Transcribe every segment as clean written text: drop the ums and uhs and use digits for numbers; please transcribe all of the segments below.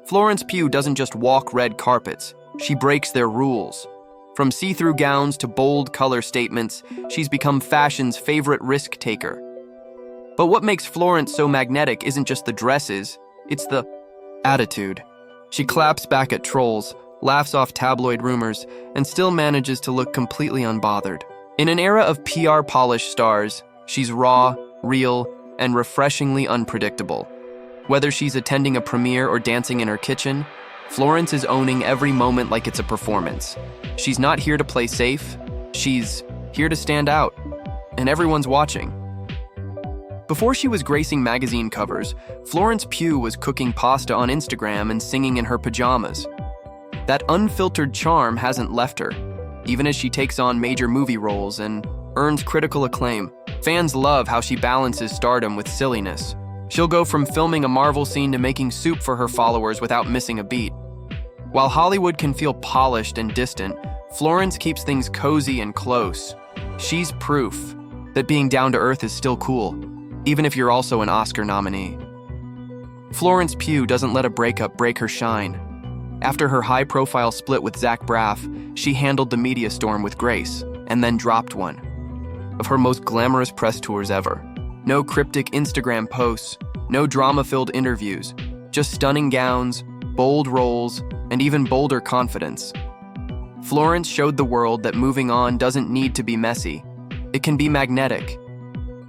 Florence Pugh doesn't just walk red carpets, she breaks their rules. From see-through gowns to bold color statements, she's become fashion's favorite risk-taker. But what makes Florence so magnetic isn't just the dresses, it's the attitude. She claps back at trolls, laughs off tabloid rumors, and still manages to look completely unbothered. In an era of PR-polished stars, she's raw, real, and refreshingly unpredictable. Whether she's attending a premiere or dancing in her kitchen, Florence is owning every moment like it's a performance. She's not here to play safe, she's here to stand out, and everyone's watching. Before she was gracing magazine covers, Florence Pugh was cooking pasta on Instagram and singing in her pajamas. That unfiltered charm hasn't left her, even as she takes on major movie roles and earns critical acclaim. Fans love how she balances stardom with silliness. She'll go from filming a Marvel scene to making soup for her followers without missing a beat. While Hollywood can feel polished and distant, Florence keeps things cozy and close. She's proof that being down to earth is still cool, even if you're also an Oscar nominee. Florence Pugh doesn't let a breakup break her shine. After her high-profile split with Zach Braff, she handled the media storm with grace, and then dropped one of her most glamorous press tours ever. No cryptic Instagram posts, no drama-filled interviews, just stunning gowns, bold roles, and even bolder confidence. Florence showed the world that moving on doesn't need to be messy. It can be magnetic.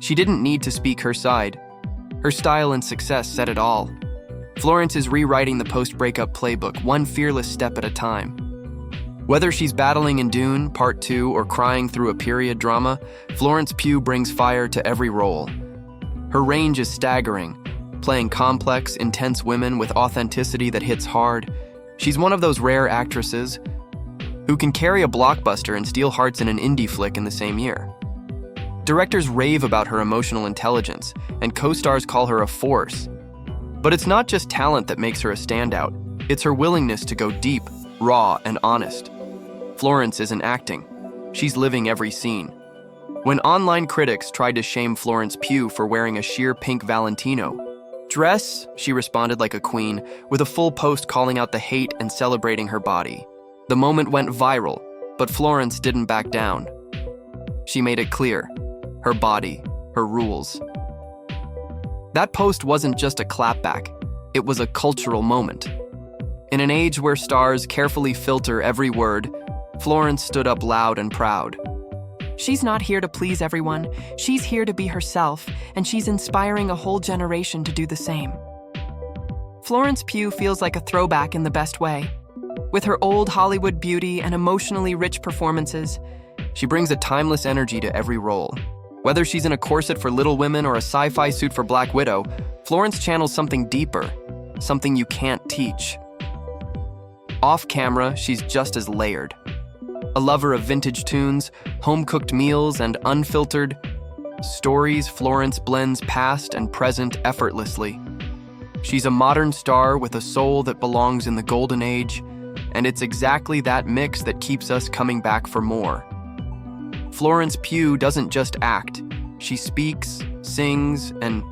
She didn't need to speak her side. Her style and success said it all. Florence is rewriting the post-breakup playbook, one fearless step at a time. Whether she's battling in Dune, Part 2, or crying through a period drama, Florence Pugh brings fire to every role. Her range is staggering, playing complex, intense women with authenticity that hits hard. She's one of those rare actresses who can carry a blockbuster and steal hearts in an indie flick in the same year. Directors rave about her emotional intelligence, and co-stars call her a force. But it's not just talent that makes her a standout. It's her willingness to go deep, raw, and honest. Florence isn't acting. She's living every scene. When online critics tried to shame Florence Pugh for wearing a sheer pink Valentino dress, she responded like a queen, with a full post calling out the hate and celebrating her body. The moment went viral, but Florence didn't back down. She made it clear. Her body, her rules. That post wasn't just a clapback, it was a cultural moment. In an age where stars carefully filter every word, Florence stood up loud and proud. She's not here to please everyone, she's here to be herself, and she's inspiring a whole generation to do the same. Florence Pugh feels like a throwback in the best way. With her old Hollywood beauty and emotionally rich performances, she brings a timeless energy to every role. Whether she's in a corset for Little Women or a sci-fi suit for Black Widow, Florence channels something deeper, something you can't teach. Off camera, she's just as layered. A lover of vintage tunes, home-cooked meals, and unfiltered stories, Florence blends past and present effortlessly. She's a modern star with a soul that belongs in the golden age, and it's exactly that mix that keeps us coming back for more. Florence Pugh doesn't just act. She speaks, sings, and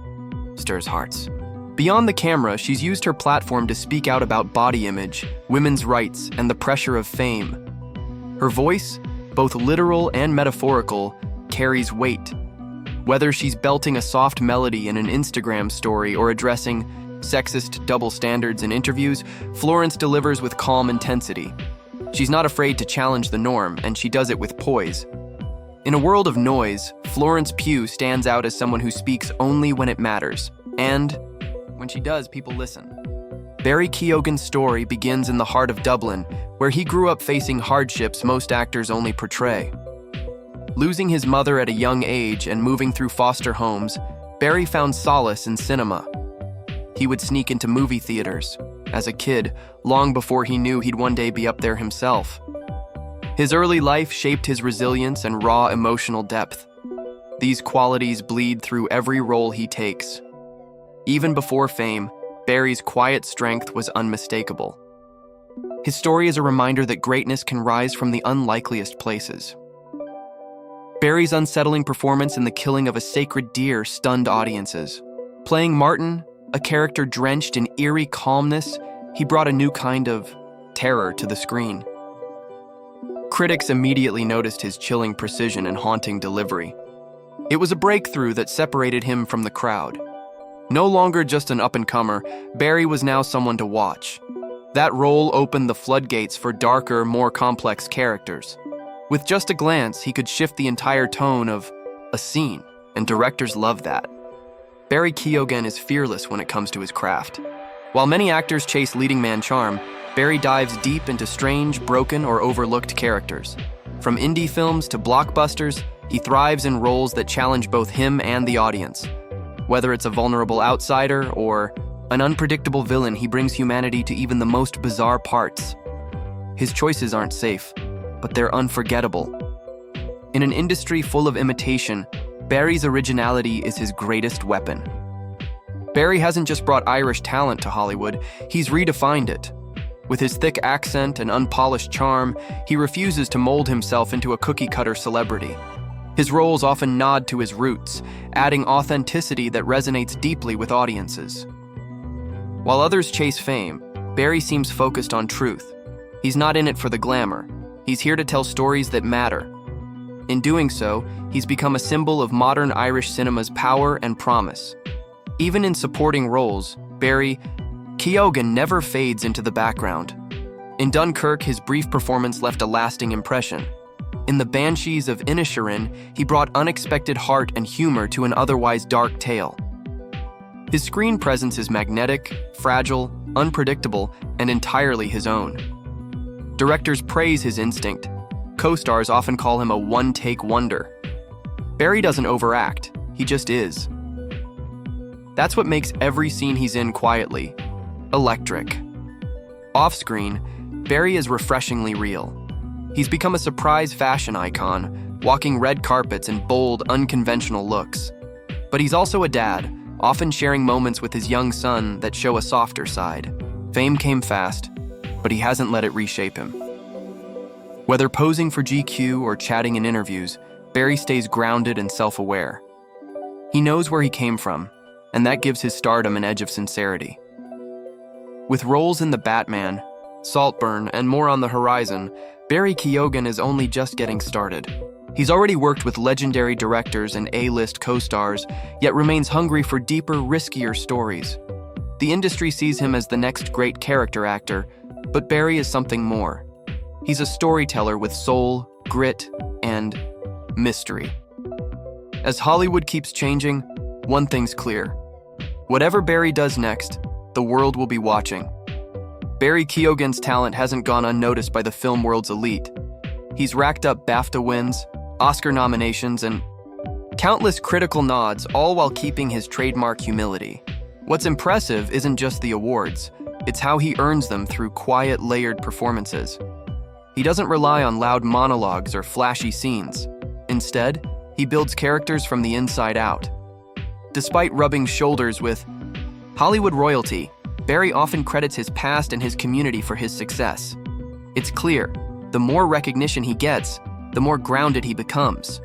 stirs hearts. Beyond the camera, she's used her platform to speak out about body image, women's rights, and the pressure of fame. Her voice, both literal and metaphorical, carries weight. Whether she's belting a soft melody in an Instagram story or addressing sexist double standards in interviews, Florence delivers with calm intensity. She's not afraid to challenge the norm, and she does it with poise. In a world of noise, Florence Pugh stands out as someone who speaks only when it matters. And when she does, people listen. Barry Keoghan's story begins in the heart of Dublin, where he grew up facing hardships most actors only portray. Losing his mother at a young age and moving through foster homes, Barry found solace in cinema. He would sneak into movie theaters, as a kid, long before he knew he'd one day be up there himself. His early life shaped his resilience and raw emotional depth. These qualities bleed through every role he takes. Even before fame, Barry's quiet strength was unmistakable. His story is a reminder that greatness can rise from the unlikeliest places. Barry's unsettling performance in The Killing of a Sacred Deer stunned audiences. Playing Martin, a character drenched in eerie calmness, he brought a new kind of terror to the screen. Critics immediately noticed his chilling precision and haunting delivery. It was a breakthrough that separated him from the crowd. No longer just an up-and-comer, Barry was now someone to watch. That role opened the floodgates for darker, more complex characters. With just a glance, he could shift the entire tone of a scene, and directors love that. Barry Keoghan is fearless when it comes to his craft. While many actors chase leading man charm, Barry dives deep into strange, broken, or overlooked characters. From indie films to blockbusters, he thrives in roles that challenge both him and the audience. Whether it's a vulnerable outsider or an unpredictable villain, he brings humanity to even the most bizarre parts. His choices aren't safe, but they're unforgettable. In an industry full of imitation, Barry's originality is his greatest weapon. Barry hasn't just brought Irish talent to Hollywood, he's redefined it. With his thick accent and unpolished charm, he refuses to mold himself into a cookie-cutter celebrity. His roles often nod to his roots, adding authenticity that resonates deeply with audiences. While others chase fame, Barry seems focused on truth. He's not in it for the glamour. He's here to tell stories that matter. In doing so, he's become a symbol of modern Irish cinema's power and promise. Even in supporting roles, Barry Keoghan never fades into the background. In Dunkirk, his brief performance left a lasting impression. In The Banshees of Inisherin, he brought unexpected heart and humor to an otherwise dark tale. His screen presence is magnetic, fragile, unpredictable, and entirely his own. Directors praise his instinct. Co-stars often call him a one-take wonder. Barry doesn't overact, he just is. That's what makes every scene he's in quietly electric. Off-screen, Barry is refreshingly real. He's become a surprise fashion icon, walking red carpets in bold, unconventional looks. But he's also a dad, often sharing moments with his young son that show a softer side. Fame came fast, but he hasn't let it reshape him. Whether posing for GQ or chatting in interviews, Barry stays grounded and self-aware. He knows where he came from, and that gives his stardom an edge of sincerity. With roles in The Batman, Saltburn, and more on the horizon, Barry Keoghan is only just getting started. He's already worked with legendary directors and A-list co-stars, yet remains hungry for deeper, riskier stories. The industry sees him as the next great character actor, but Barry is something more. He's a storyteller with soul, grit, and mystery. As Hollywood keeps changing, one thing's clear. Whatever Barry does next, the world will be watching. Barry Keoghan's talent hasn't gone unnoticed by the film world's elite. He's racked up BAFTA wins, Oscar nominations, and countless critical nods, all while keeping his trademark humility. What's impressive isn't just the awards, it's how he earns them through quiet, layered performances. He doesn't rely on loud monologues or flashy scenes. Instead, he builds characters from the inside out. Despite rubbing shoulders with Hollywood royalty, Barry often credits his past and his community for his success. It's clear, the more recognition he gets, the more grounded he becomes.